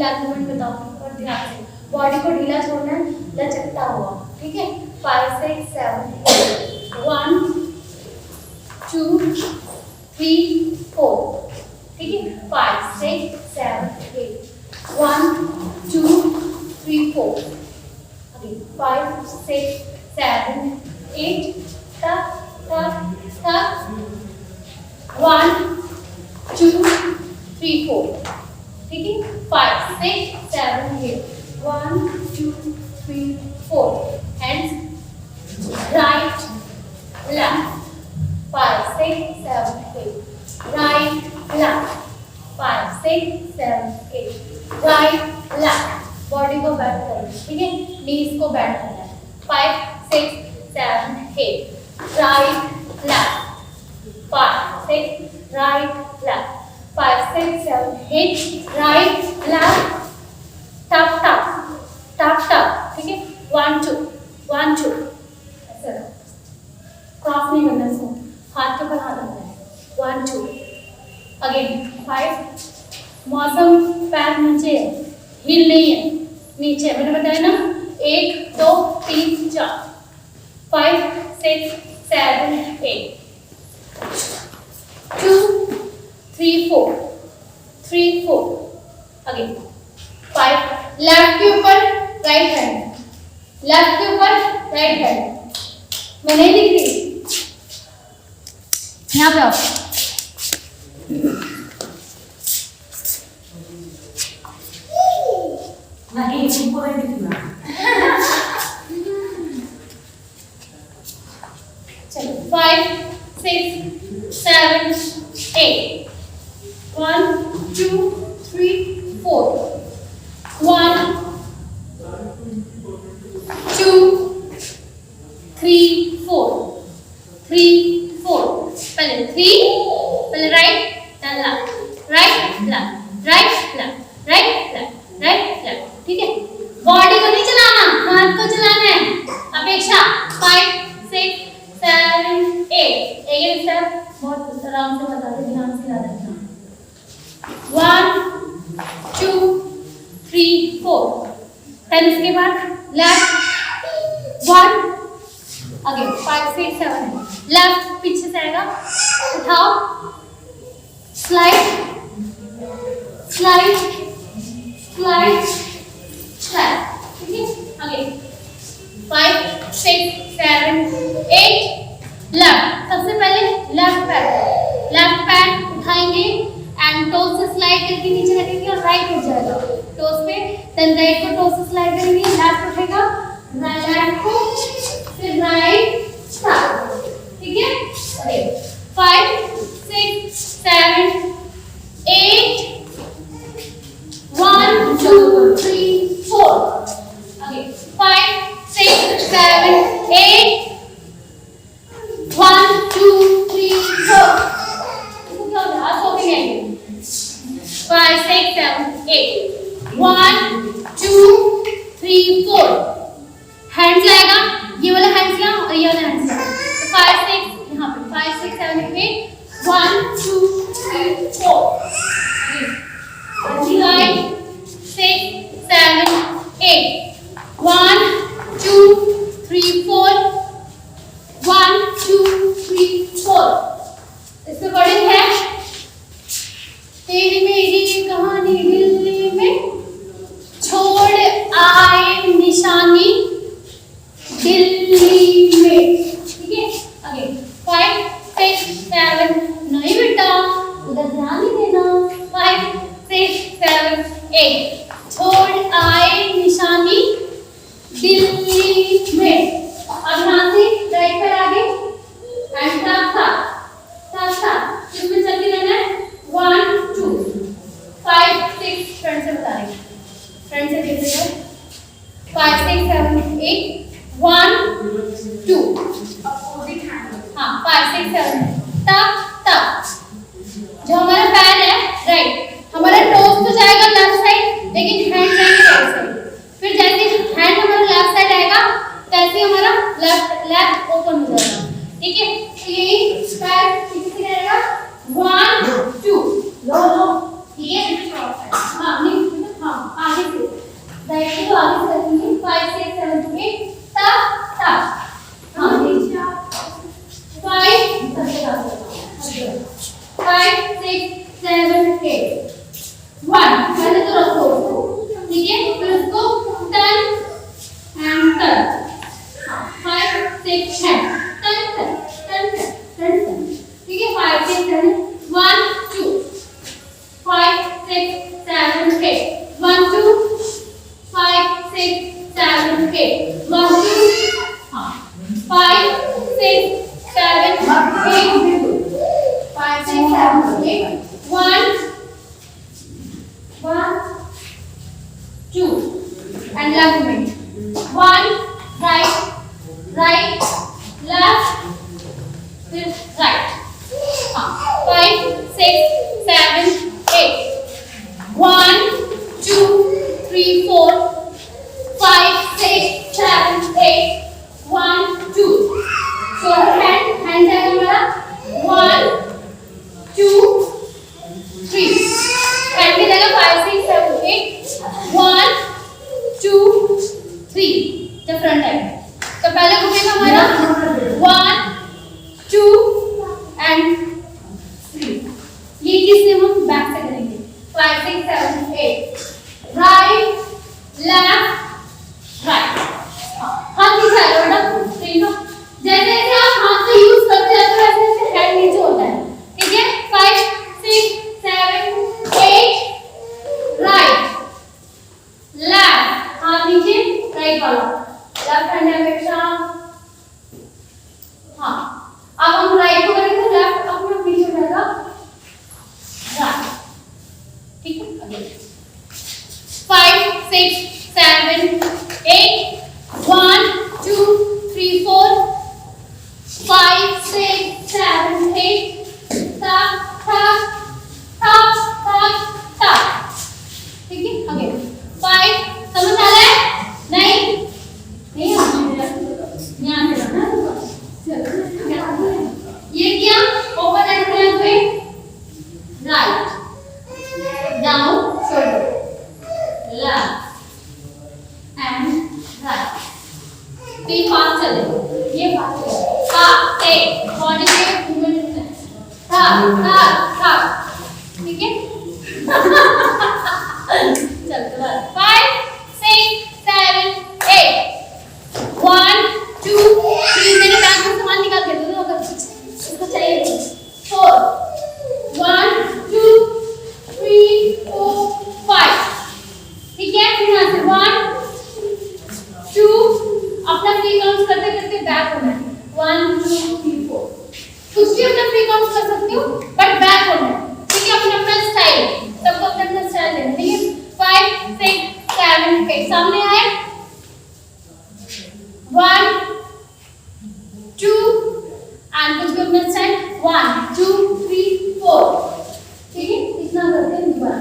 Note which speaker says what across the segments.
Speaker 1: Leg movement बताओ और ध्यान से बॉडी को ढीला छोड़ना है, लचकता हुआ, ठीक है। 5 6 7 1 2 3 4, ठीक है। 5 6 7 8 1 2 3 4, अभी 5 6 7 8 तक तक तक 1 2 3 4, ठीक है। 5 6 7 8 1 2 3 4, hands right left 5 6 7 8 right left 5 6 7 8 right left, body को बेंड करें, ठीक है। नीज को बेंड करना है। 5 6 7 8 right left 5 6 right left 5 6 7 8 right left, tap tap tap tap, ठीक है। 1 2 1 2, ऐसे क्रॉस नहीं करना इसको, हाथ के ऊपर हाथ रखना है। 1 2 अगेन 5, मौसम पैर नीचे है, हिल नहीं है, नीचे मैंने बताया ना, 1 2 3 4 5 6 7 8 2 3 4 3 4, अगेन 5, लेफ्ट के ऊपर राइट हैंड, लेफ्ट के ऊपर राइट हैंड, मैं नहीं लिख रही, यहाँ पे आओ।
Speaker 2: नहीं तुमको नहीं दिखना।
Speaker 1: चलो 5 6 7 8 1 2 3 4 1 2 3 4 3 4, पहले 3, पहले right then left, right left right left right left right left, ठीक है। बॉडी को नहीं चलाना, हाथ को चलाना है। अपेक्षा 5 6 7 8, एक स्टेप बहुत आराम से बता दे, ध्यान से याद रखना। 1 2 3 4, देन उसके बाद लेफ्ट 1 अगेन 5 6 7 लेफ्ट, पीछे से आएगा, उठाओ, स्लाइड स्लाइड स्लाइड स्लाइड, ठीक है। अगेन 5 6 7 8 लेफ्ट, सबसे पहले लेफ्ट पैर उठाएंगे एंड टोस से स्लाइड करके नीचे रखेंगे और राइट उठ जाएगा टोस पे, देन राइट को टोस से स्लाइड करेंगे, लेफ्ट उठेगा, लेफ्ट को फिर राइट स्टार्ट, ठीक है। 5 6 7 8 1 2 3 4, okay 5 6 7 8 1 2 3 4, इसको क्या होता है, हाथ होके जाएंगे। 5 6 7 8 1 2 3 4, हैंड्स आएगा, ये वाला हैंड्स यहाँ और ये वाला हैंड्स यहाँ, 5 6 यहाँ पे 5 6 7 8 1 2 3 4, 5 6 7 8 1 2 3 4 1 2 3 4, इसके अकॉर्डिंग है तेरी मेरी कहानी दिल्ली में, छोड़ आए निशानी दिल्ली में, ठीक है। अगेन 5 6 7 नहीं बेटा उधर ध्यान नहीं देना, 5 6 7 8 छोड़ आए निशानी दिल्ली में, अब यहाँ से राइट पर आगे एंड साथ साथ इसमें चल के रहना है। 1 2 5 6, फ्रंट से बता रही, फ्रंट से देख रहे हो, 5 6 7 8 1 2, हाँ 5 6 7 तब जो हमारा पैर है राइट, हमारा टोस तो जाएगा लेफ्ट साइड, लेकिन हैंड जाएंगे राइट साइड, फिर जैसे हैंड हमारा लेफ्ट साइड आएगा तैसे हमारा लेफ्ट ओपन हो जाएगा, ठीक है। तो यही पैर पीछे से रहेगा 1 2 लो ठीक है, हाँ नहीं हाँ राइट को आगे से रखेंगे 5 6 7 8 तब तब हाँ 5 सबसे आगे 5 6 7 8 1 पहले तो रखो उसको ठीक है फिर उसको टर्न एंड टर्न 5 6 10 टर्न ठीक है 5 6 7 1 2 5 6 7 8 1 2 5 6 7 8 1 2 हाँ 5 6 7 8 5 6 7 8 1 1 2 and left minute 1 right left फिर right हाँ 5 6 7 8 1 2 3 4 5 6 7 8 1 2 so hand जाएगा हमारा 1 2 3 hand की जगह 5 6 7 8 1 2 3 जब फ्रंट है तो पहले घूमेगा हमारा 1 2 एंड 3 ये किससे हम बैक से करेंगे 5 6 7 8 राइट लेफ्ट राइट हाथ नीचे आएगा बेटा ठीक है जैसे जैसे आप हाथ से यूज करते जाते हो वैसे वैसे हेड नीचे होता है ठीक है 5 6 7 8 राइट लेफ्ट हाथ नीचे राइट वाला लेफ्ट हैंड है बेटा हाँ अब हम राइट को करेंगे तो लेफ्ट अपना पीछे हो जाएगा राइट ठीक है अगले 5 6 7 8 1 2 3 4 5 6 7 8 tap tap tap tap tap ठीक है अगले 5 समझ आ रहा है नहीं यहाँ से रखना ये क्या ओपन एंड क्लोज में write down shoulder left and right तीन पांच चले ये पांच हाथ टेक बॉडी के मूवमेंट था ठीक है चलते बात 5 6 7 8 1 2 3 मेरे बैग में सामान निकाल के दो अगर इसको चाहिए 4 1 2 3 4 5 ठीक है फिर यहाँ से 1 2 अपना फ्री काउंट करते करते बैक होना है 1 2 3 4 कुछ भी अपना फ्री काउंट कर सकते हो बट बैक होना है ठीक है अपना अपना स्टाइल सबको अपना अपना स्टाइल देना ठीक है 5 6 7 8 सामने आए 1 2 एंड कुछ भी अपना स्टाइल 1 2 3 4 ठीक है इतना करते हैं दोबारा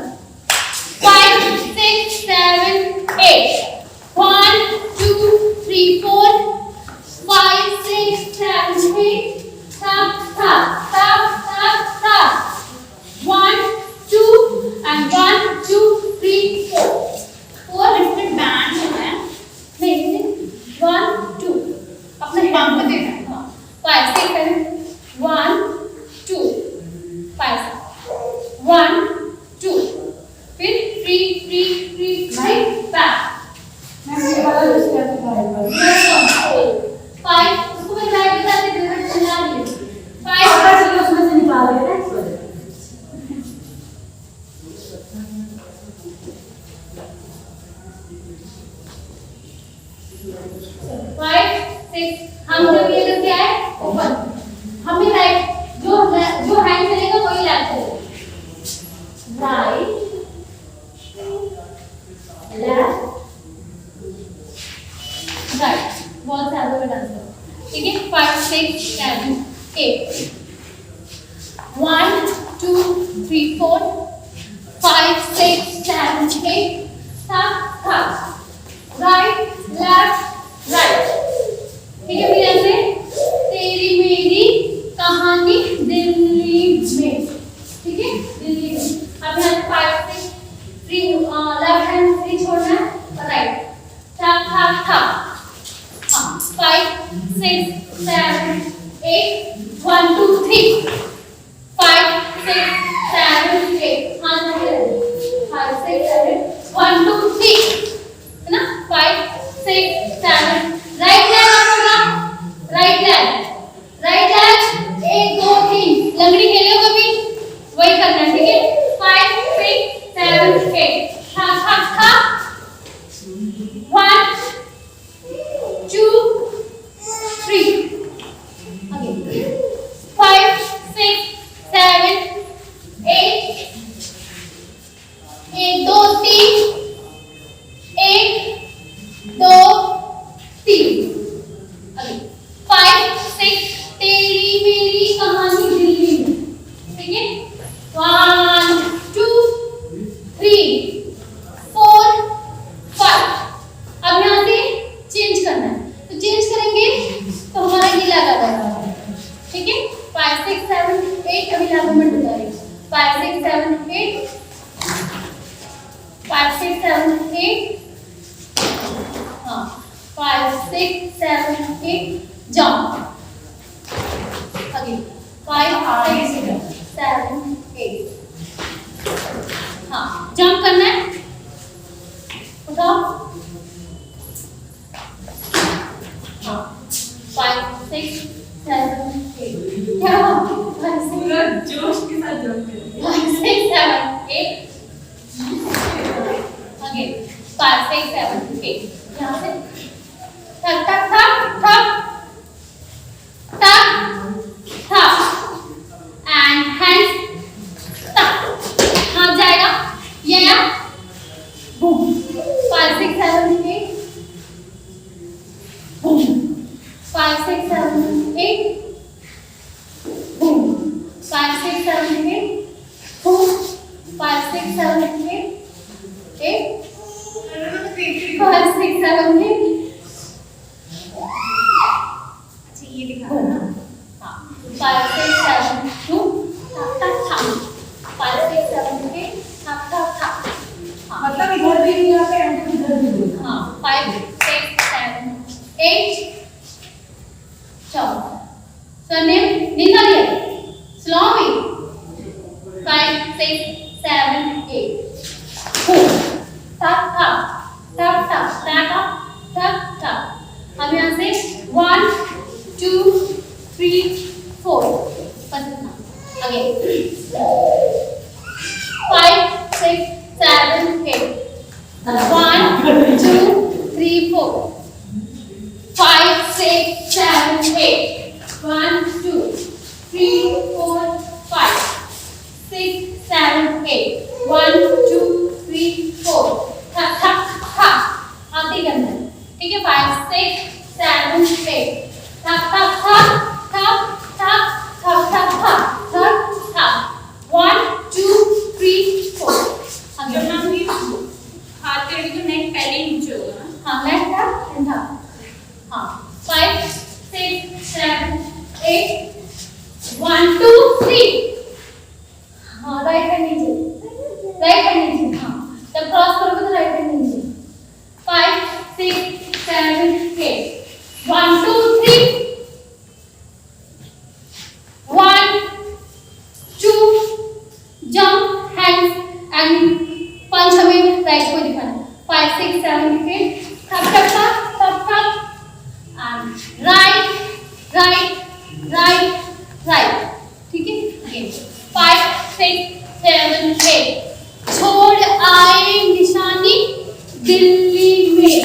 Speaker 1: 5 6 7 8 1 2 3 4 5 6 7 8 tap tap tap tap tap 1 2 and 1 2 3 4 4 different bands होना है नहीं 1 2 अपने पंप पे देना है हाँ 5 6 7 1 2 5 1 2 फिर 3 3 3 3 back मैं ये वाला यूज करता हूँ 5 उसको मैं राइट के साथ डिवाइड चला रही हूँ 5 अगर चलो उसमें से निकाल देना है 5 6 हम जब ये लोग क्या है ओपन हमें राइट जो हैंड चलेगा वही लेफ्ट चलेगा राइट लेफ्ट राइट बहुत ज्यादा में डांस करो ठीक है 5 6 7 8 1 2 3 4 5 6 7 8 tap tap right left right ठीक है फिर ऐसे तेरी मेरी कहानी दिल्ली में ठीक है दिल्ली में अब यहाँ 5 6 3 लेफ्ट हैंड 3 छोड़ना है और राइट 1 2 3 5 6 7 8 हाँ 5 6 7 1 2 3 है ना 5 6 7 राइट लेग होगा राइट लेग 1 2 3 लंगड़ी खेले हो कभी वही करना है ठीक है 5 6 7 8 था 1 2 3 again 5 6 7 8 1 2 3 1 2 3 again 5 6 तेरी मेरी कहानी दिल्ली में ठीक है 1 2 3 4 5 अब यहाँ से चेंज करना है तो चेंज करेंगे तो हमारा ये लगा जाएगा ठीक है 5 6 7 8 अभी लागूमेंट बता रही हूँ 5 6 7 8 5 6 7 8 हाँ 5 6 7 8 जंप अगेन 5 6 7 8 हाँ जंप करना है उठाओ हाँ 5 6 7 8 क्या
Speaker 2: पूरा जोश के साथ जंप करेंगे
Speaker 1: 5 6 7 8 अगेन 5 6 7 8 यहाँ से ठक ठक ठक ठक ठक ठक एंड हैंड्स ठक हाँ जाएगा ये या बूम 5 6 7 8 बूम 5 6 7 8 boom 5 6 7 8 boom 5 6 7 8 8 5 6 7 8 अच्छा ये दिखा हाँ 5 6 7 2 थक थक थक 5 6 7 8 थक थक थक
Speaker 2: मतलब इधर भी यहाँ पे एंड इधर भी
Speaker 1: हाँ 5 6 7 8 चलो surname Ninalia Slowy 5 6 7 8 tap tap tap tap tap tap tap हम यहाँ से 1 2 3 4 बस इतना again 5 6 7 8 1 2 3 4 5 6 7 8 1 2 3 4 5 6 7 8 1 2 3 4 थक थक थक आते करना है ठीक है 5 6 7 8 थक थक थक थक थक थक थक थक थक थक 1 2 3 4
Speaker 2: जब हम ये हाथ करेंगे तो नेक पहले ही नीचे होगा ना
Speaker 1: हाँ नेक थक एंड थक हाँ 5 6 7 8 1 2 3 हाँ राइट हैंड नीचे हाँ जब क्रॉस करोगे तो राइट हैंड नीचे 5 6 7 8 1 2 3 1 2 jump hands and punch हमें राइट को दिखाना 5 6 7 8 थप थप थप थप थप and right ठीक है अगेन 5 6 7 8 छोड़ आए निशानी दिल्ली में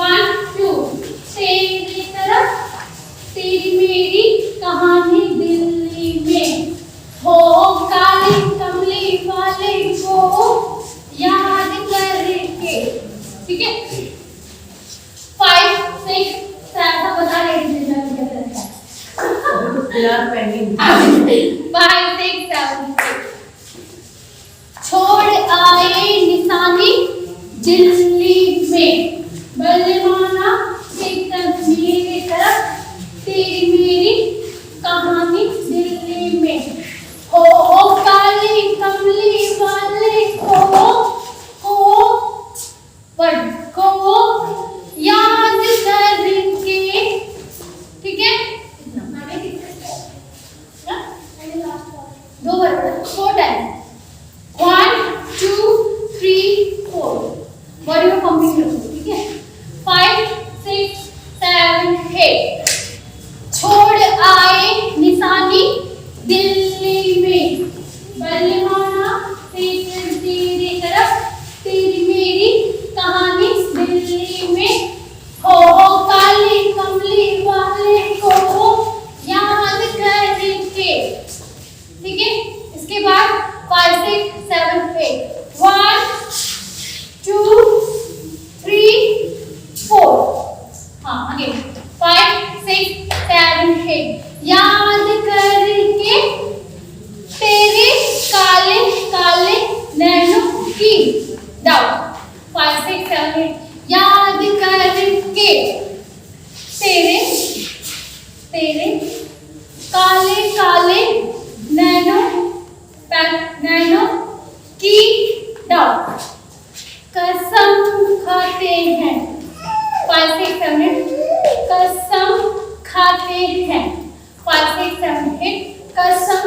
Speaker 1: 1 2 तेरी तरफ तेरी मेरी कहानी दिल्ली में हो काली कमली वाले को याद करके ठीक है 5 6 7 बता रहे थे
Speaker 2: यार पेंडिंग
Speaker 1: 5 6 7 छोड़ आए निशानी दिल्ली में बलवाना एकदम मेरी तरफ तेरी मेरी कहानी दिल्ली में हो काली कमली वाले को याद करके ठीक है इतना कसम